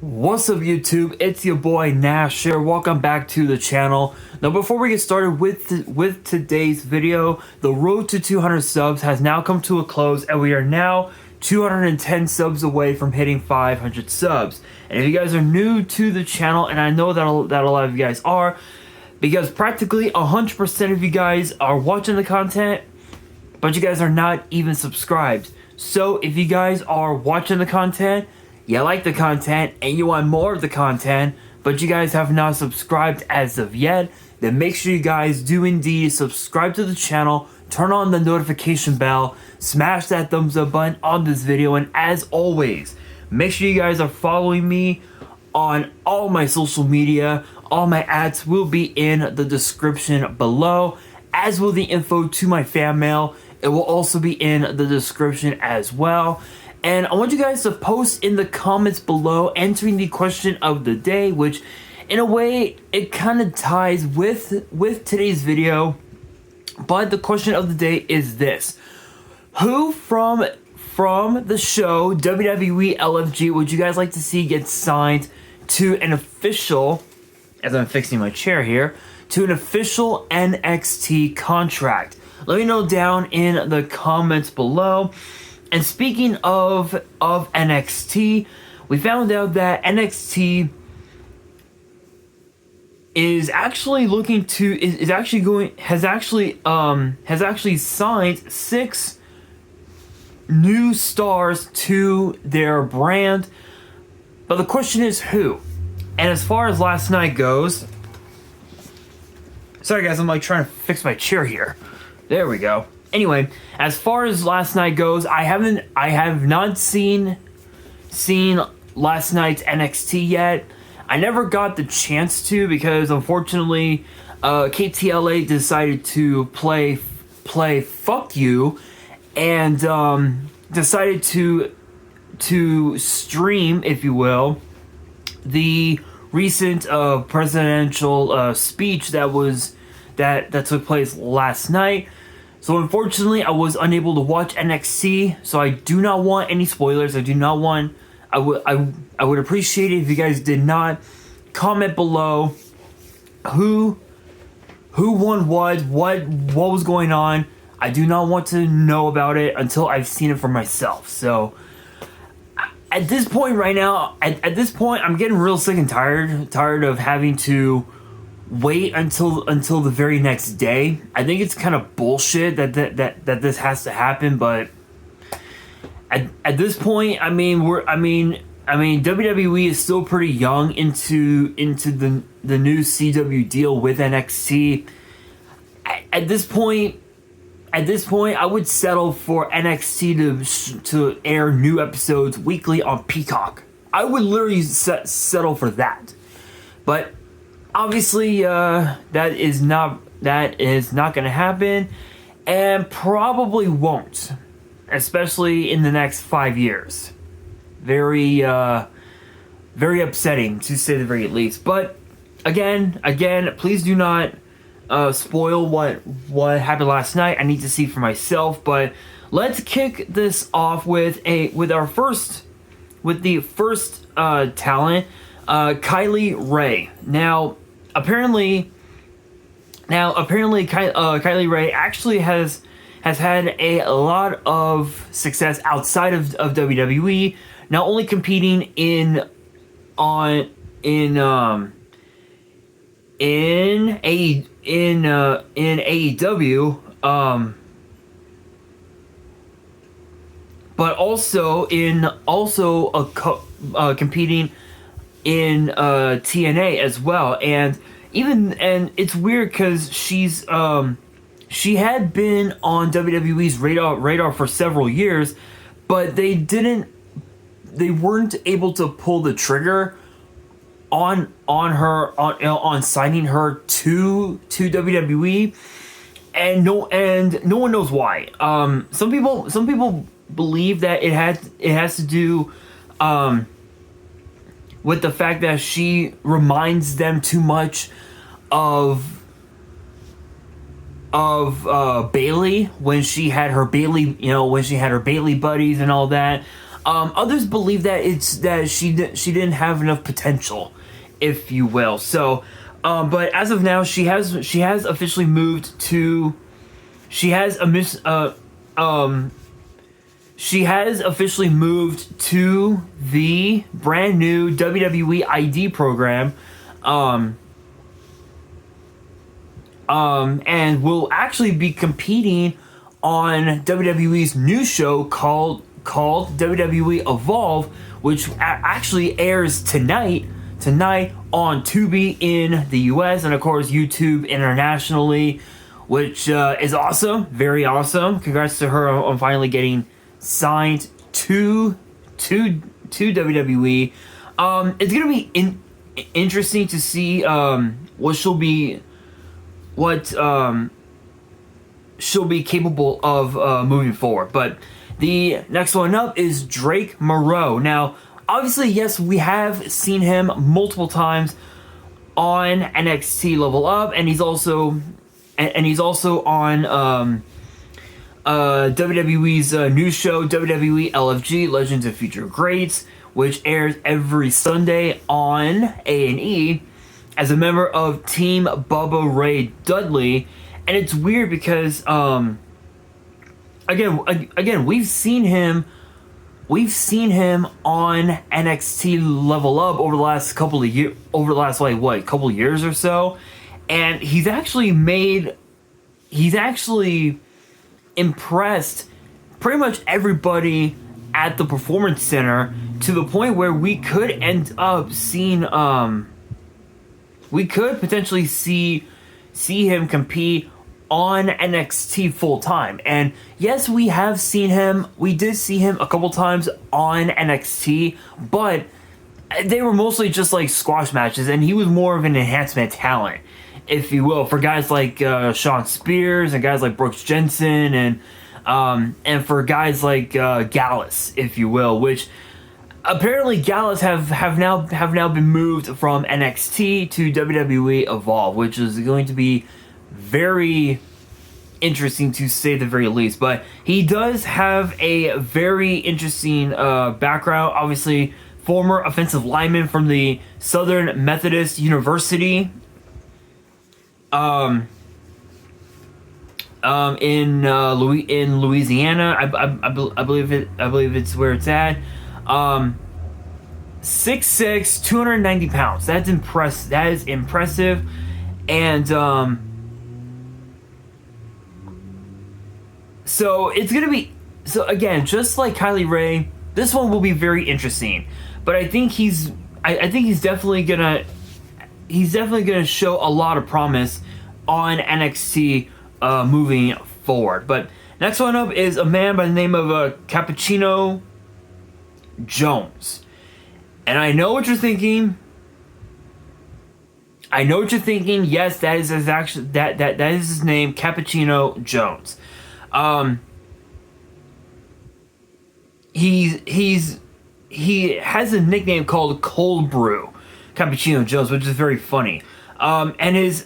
What's up YouTube, it's your boy Nash here, welcome back to the channel. Now before we get started with today's video, the road to 200 subs has now come to a close and we are now 210 subs away from hitting 500 subs. And if you guys are new to the channel, and I know that a lot of you guys are, because practically 100% of you guys are watching the content, but you guys are not even subscribed. So if you guys are watching the content, you like the content and you want more of the content, but you guys have not subscribed as of yet, then make sure you guys do indeed subscribe to the channel, turn on the notification bell, smash that thumbs up button on this video, and as always, make sure you guys are following me on all my social media. All my ads will be in the description below, as will the info to my fan mail. It will also be in the description as well. And I want you guys to post in the comments below answering the question of the day, which in a way it kind of ties with today's video. But the question of the day is this: who from the show WWE LFG would you guys like to see get signed to an official, as I'm fixing my chair here, to an official NXT contract? Let me know down in the comments below. And speaking of NXT, we found out that NXT is actually looking to has actually signed 6 new stars to their brand. But the question is who? And as far as last night goes, sorry guys, I'm like trying to fix my chair here. There we go. Anyway, as far as last night goes, I have not seen last night's NXT yet. I never got the chance to, because unfortunately, KTLA decided to play fuck you, and decided to stream, if you will, the recent presidential speech that took place last night. So unfortunately, I was unable to watch NXT, so I do not want any spoilers. I would appreciate it if you guys did not comment below who won what was going on. I do not want to know about it until I've seen it for myself. So at this point right now, at this point, I'm getting real sick and tired of having to wait until the very next day. I think it's kind of bullshit that this has to happen, but at this point, I mean WWE is still pretty young into the new CW deal with NXT. At this point, I would settle for NXT to air new episodes weekly on Peacock. I would literally settle for that, but obviously, that is not going to happen, and probably won't, especially in the next 5 years. Very upsetting, to say the very least. But again, please do not spoil what happened last night. I need to see for myself. But let's kick this off with the first talent, Kylie Rae. Now apparently Kylie Rae actually has had a lot of success outside of WWE, not only competing in AEW, but also competing in TNA as well. And it's weird because she had been on WWE's radar for several years, but they weren't able to pull the trigger on signing her to WWE, and no one knows why. Some people believe that it has to do with the fact that she reminds them too much of Bailey when she had her Bailey buddies and all that. Others believe that she didn't have enough potential, if you will. So, but as of now, she has officially moved to. She has officially moved to the brand new WWE ID program, and will actually be competing on WWE's new show called WWE Evolve, which actually airs tonight on Tubi in the US, and of course YouTube internationally, which is awesome, very awesome. Congrats to her on finally getting signed to WWE. It's gonna be interesting to see what she'll be capable of moving forward. But the next one up is Drake Moreau. Now, obviously, yes, we have seen him multiple times on NXT Level Up, and he's also on WWE's new show, WWE LFG Legends of Future Greats, which airs every Sunday on A&E as a member of Team Bubba Ray Dudley. And it's weird because again we've seen him on NXT Level Up over the last couple of years, couple of years or so, and he's actually impressed pretty much everybody at the Performance Center, to the point where we could end up seeing we could potentially see him compete on NXT full time. And yes, we did see him a couple times on NXT, but they were mostly just like squash matches, and he was more of an enhancement talent, if you will, for guys like Shawn Spears and guys like Brooks Jensen, and for guys like Gallus, if you will, which apparently Gallus have now been moved from NXT to WWE Evolve, which is going to be very interesting to say the very least. But he does have a very interesting background. Obviously, former offensive lineman from the Southern Methodist University in Louisiana. I believe it's where it's at. 6'6", 290 pounds. That is impressive. And so it's gonna be, so again, just like Kylie Ray, this one will be very interesting. But I think he's definitely gonna show a lot of promise on NXT moving forward. But next one up is a man by the name of Cappuccino Jones. And I know what you're thinking. Yes, that is his that is his name, Cappuccino Jones. He has a nickname called Cold Brew Cappuccino Jones, which is very funny. And his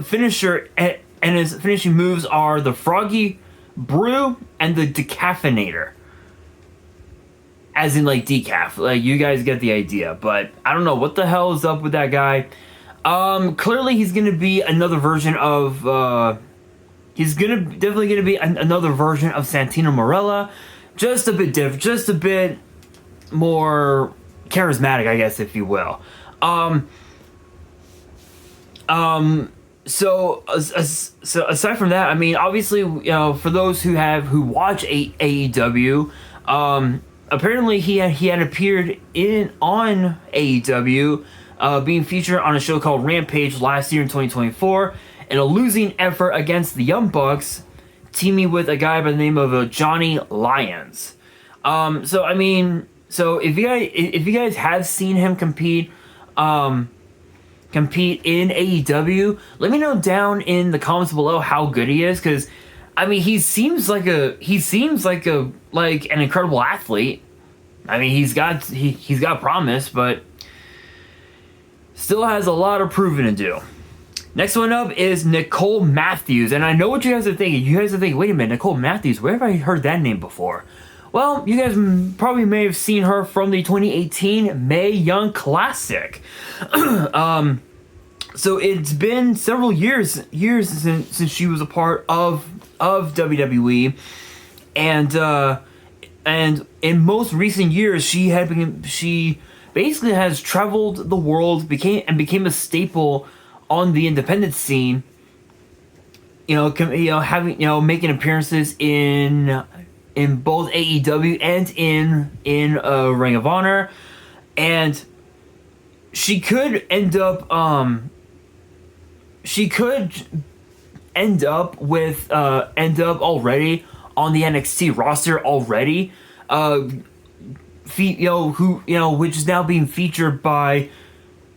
finishing moves are the Froggy Brew and the Decaffeinator. As in, like, decaf. Like, you guys get the idea. But I don't know what the hell is up with that guy. Clearly he's gonna be another version of definitely gonna be another version of Santino Marella. Just a bit different, just a bit more charismatic, I guess, if you will. So aside from that, I mean, obviously, you know, for those who watch AEW, apparently he had appeared on AEW, being featured on a show called Rampage last year in 2024, in a losing effort against the Young Bucks, teaming with a guy by the name of Johnny Lyons. So I mean, so if you guys have seen him compete in AEW, let me know down in the comments below how good he is, because I mean, he seems like an incredible athlete. I mean, he's got promise, but still has a lot of proving to do. Next one up is Nicole Matthews, and I know what you guys are thinking. You guys are thinking, wait a minute, Nicole Matthews, where have I heard that name before? Well, you guys probably may have seen her from the 2018 Mae Young Classic. So it's been several years since she was a part of WWE, and in most recent years she basically has traveled the world, became a staple on the independent scene. Making appearances in both AEW and in Ring of Honor, and she could end up already on the NXT roster already, which is now being featured by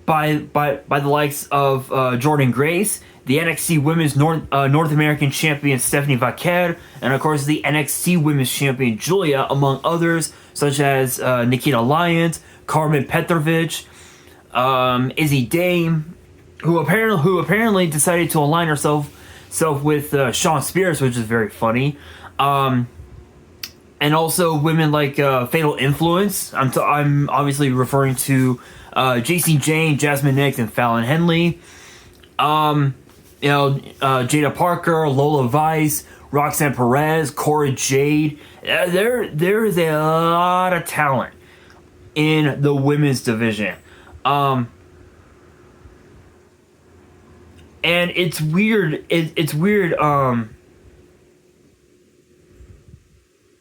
the likes of Jordan Grace, the NXT Women's North American Champion Stephanie Vaquer, and of course the NXT Women's Champion Julia, among others such as Nikita Lyons, Carmen Petrovich, Izzy Dame, who apparently decided to align herself with Shawn Spears, which is very funny. And also women like Fatal Influence. I'm obviously referring to JC Jane, Jasmine Nix, and Fallon Henley. Jada Parker, Lola Vice, Roxanne Perez, Cora Jade. There is a lot of talent in the women's division. And it's weird. It's weird.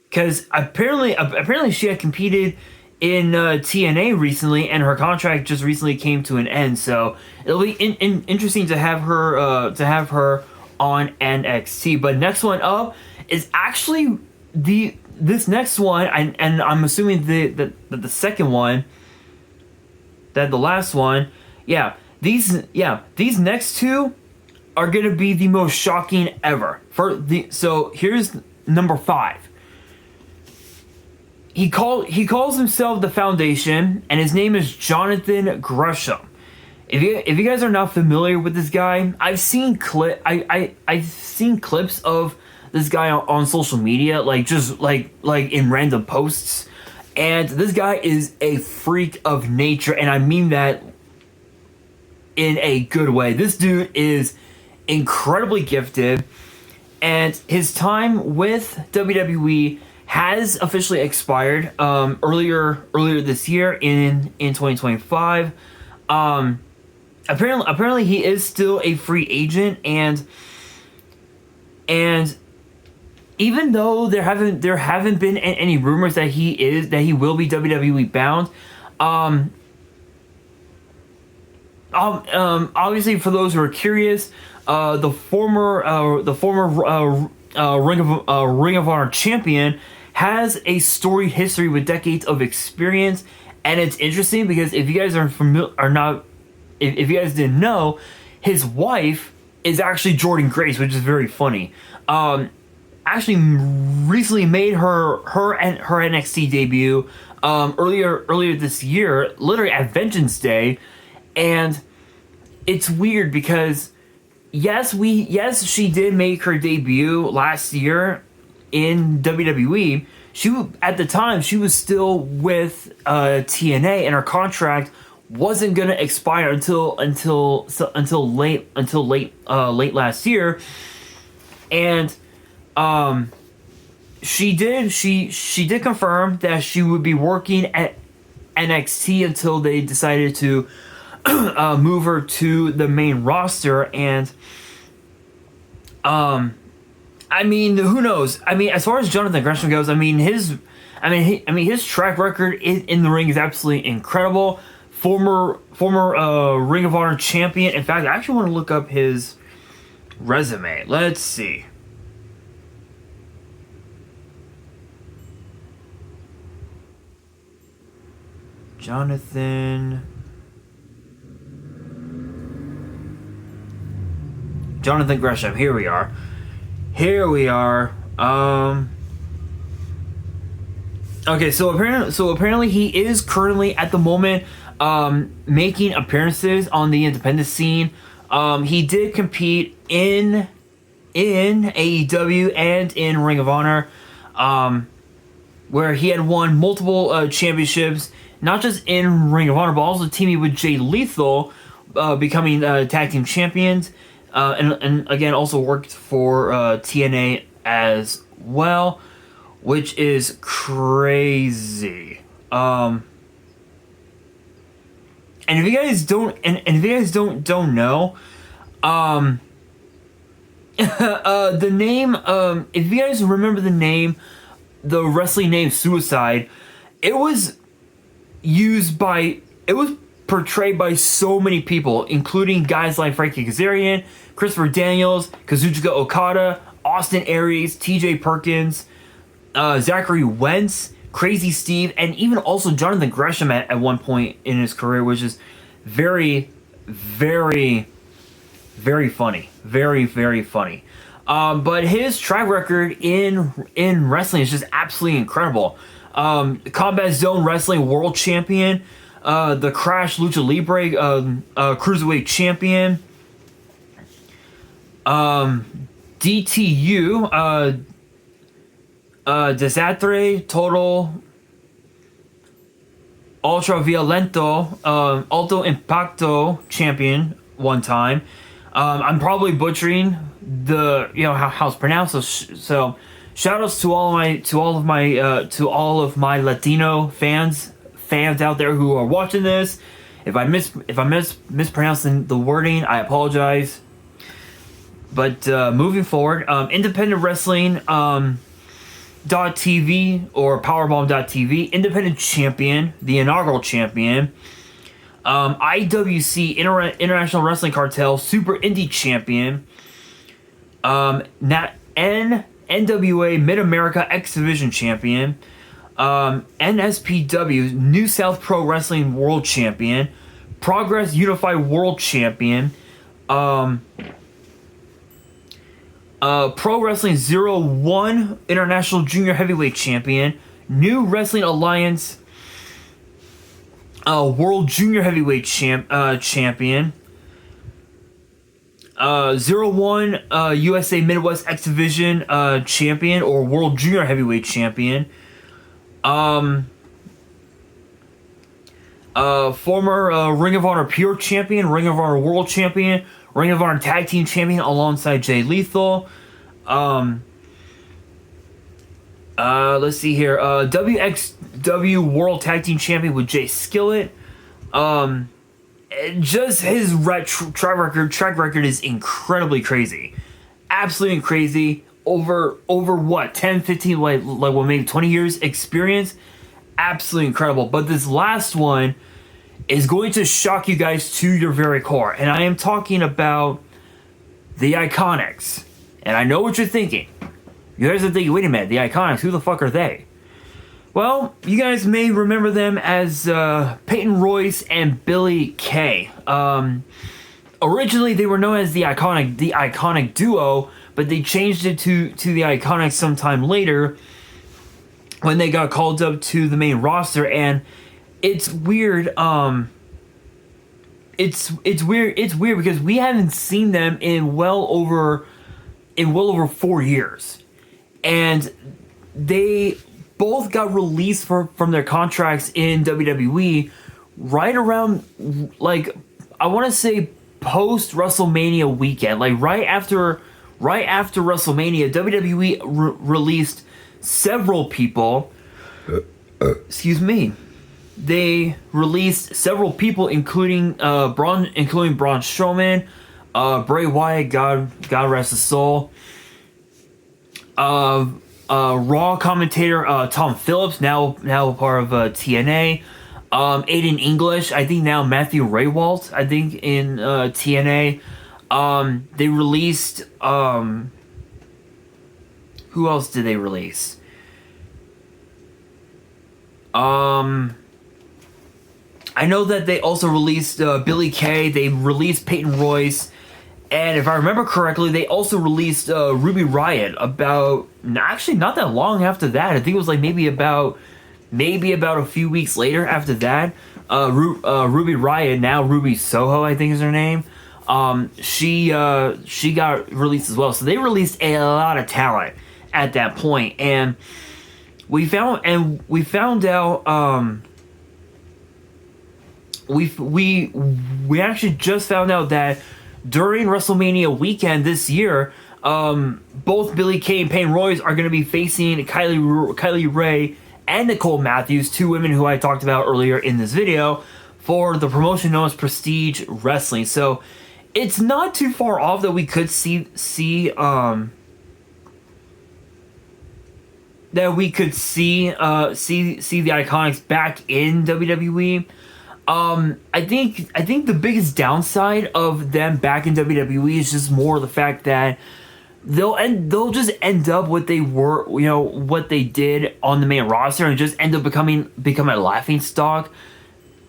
Because apparently she had competed in TNA recently, and her contract just recently came to an end. So it'll be interesting to have her on NXT. But next one up is actually this next one, and I'm assuming the second one, that the last one, these next two are gonna be the most shocking ever. So here's number 5. He calls himself the Foundation, and his name is Jonathan Gresham. If you guys are not familiar with this guy, I've seen clips of this guy on social media, like in random posts, and this guy is a freak of nature, and I mean that in a good way. This dude is incredibly gifted, and his time with WWE has officially expired earlier this year in 2025. Apparently he is still a free agent, and even though there haven't been any rumors that he will be WWE bound, obviously for those who are curious, the former Ring of Honor champion has a storied history with decades of experience, and it's interesting because if you guys if you guys didn't know, his wife is actually Jordan Grace, which is very funny. Actually, recently made her NXT debut earlier this year, literally at Vengeance Day, and it's weird because yes, she did make her debut last year in WWE. At the time she was still with TNA, and her contract wasn't gonna expire until late last year, and she did confirm that she would be working at NXT until they decided to move her to the main roster. And I mean, who knows? I mean, as far as Jonathan Gresham goes, his track record in the ring is absolutely incredible. Former Ring of Honor champion. In fact, I actually want to look up his resume. Let's see. Jonathan Gresham. Here we are. Okay, so apparently he is currently at the moment making appearances on the independent scene. He did compete in AEW and in Ring of Honor. where he had won multiple championships, not just in Ring of Honor, but also teaming with Jay Lethal, becoming tag team champions, and again also worked for TNA as well, which is crazy. And if you guys don't, don't know, the name, if you guys remember the name, the wrestling name Suicide, it was portrayed by so many people, including guys like Frankie Kazarian, Christopher Daniels, Kazuchika Okada, Austin Aries, TJ Perkins, Zachary Wentz, Crazy Steve, and even also Jonathan Gresham at one point in his career, which is very, very, very funny. Very, very funny. But his track record in wrestling is just absolutely incredible. Combat Zone Wrestling World Champion, the Crash Lucha Libre Cruiserweight Champion, DTU, Desastre Total Ultra Violento, Alto Impacto Champion one time. I'm probably butchering how it's pronounced. So shout outs to all of my Latino fans out there who are watching this. If I mispronouncing the wording, I apologize. But moving forward, Independent Wrestling .tv or Powerbomb.tv, Independent Champion, the inaugural champion. IWC International Wrestling Cartel Super Indie Champion, NWA Mid America X Division Champion, NSPW New South Pro Wrestling World Champion, Progress Unified World Champion, Pro Wrestling 01 International Junior Heavyweight Champion, New Wrestling Alliance World Junior Heavyweight Champion, 01 USA Midwest X Division Champion or World Junior Heavyweight Champion, former Ring of Honor Pure Champion, Ring of Honor World Champion, Ring of Honor Tag Team Champion alongside Jay Lethal. Let's see here. WXW World Tag Team Champion with Jay Skillett. Just his track record is incredibly crazy. Absolutely crazy. Over what, 10, 15, like what, maybe 20 years experience? Absolutely incredible. But this last one is going to shock you guys to your very core. And I am talking about the IIconics. And I know what you're thinking. You guys are thinking, wait a minute, the IIconics, who the fuck are they? Well, you guys may remember them as Peyton Royce and Billy Kay. Originally, they were known as the IIconic Duo, but they changed it to the IIconics sometime later when they got called up to the main roster. And it's weird. It's weird because we haven't seen them in well over 4 years. And they both got released from their contracts in WWE right around, like, I want to say post WrestleMania weekend. Like right after WrestleMania, WWE released several people. Excuse me. They released several people, including Braun Strowman, Bray Wyatt, God rest his soul. Raw commentator Tom Phillips, now part of TNA. Aiden English, I think now Matthew Raywalt, I think in TNA. They released who else did they release? I know that they also released Billy Kay. They released Peyton Royce. And if I remember correctly, they also released Ruby Riott about, actually not that long after that. I think it was like maybe about a few weeks later after that. Ruby Riott, now Ruby Soho, I think is her name. She got released as well. So they released a lot of talent at that point. And we found out we actually just found out that during WrestleMania weekend this year, both Billie Kay and Peyton Royce are going to be facing Kylie Rae and Nicole Matthews, two women who I talked about earlier in this video, for the promotion known as Prestige Wrestling. So it's not too far off that we could see the IIconics back in WWE. I think the biggest downside of them back in WWE is just more the fact that they'll just end up what they were, what they did on the main roster, and just end up become a laughing stock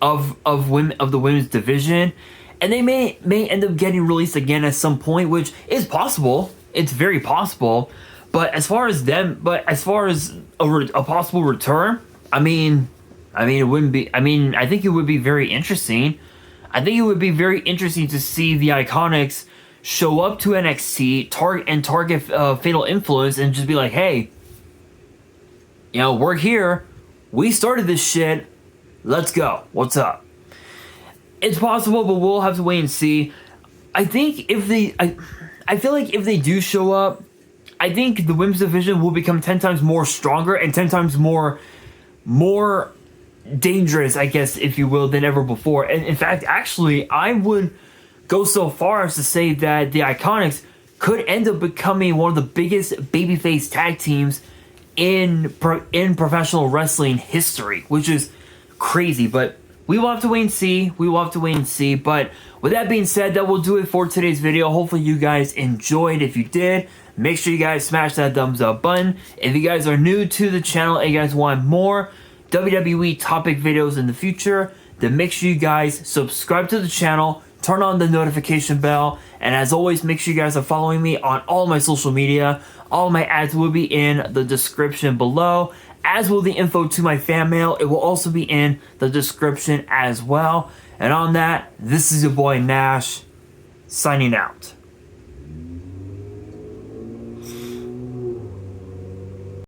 of the women's division, and they may end up getting released again at some point, which is possible. It's very possible. But as far as a possible return, I think it would be very interesting. I think it would be very interesting to see the IIconics show up to NXT, target Fatal Influence, and just be like, hey, we're here. We started this shit. Let's go. What's up? It's possible, but we'll have to wait and see. I think I feel like if they do show up, I think the women's division will become 10 times more stronger and 10 times more dangerous, I guess, if you will, than ever before. And in fact, actually, I would go so far as to say that the IIconics could end up becoming one of the biggest babyface tag teams in professional wrestling history, which is crazy. But we will have to wait and see. But with that being said, that will do it for today's video. Hopefully you guys enjoyed. If you did, make sure you guys smash that thumbs up button. If you guys are new to the channel and you guys want more WWE topic videos in the future, then make sure you guys subscribe to the channel, turn on the notification bell, and as always, make sure you guys are following me on all my social media. All my ads will be in the description below, as will the info to my fan mail. It will also be in the description as well. And on that, this is your boy Nash, signing out.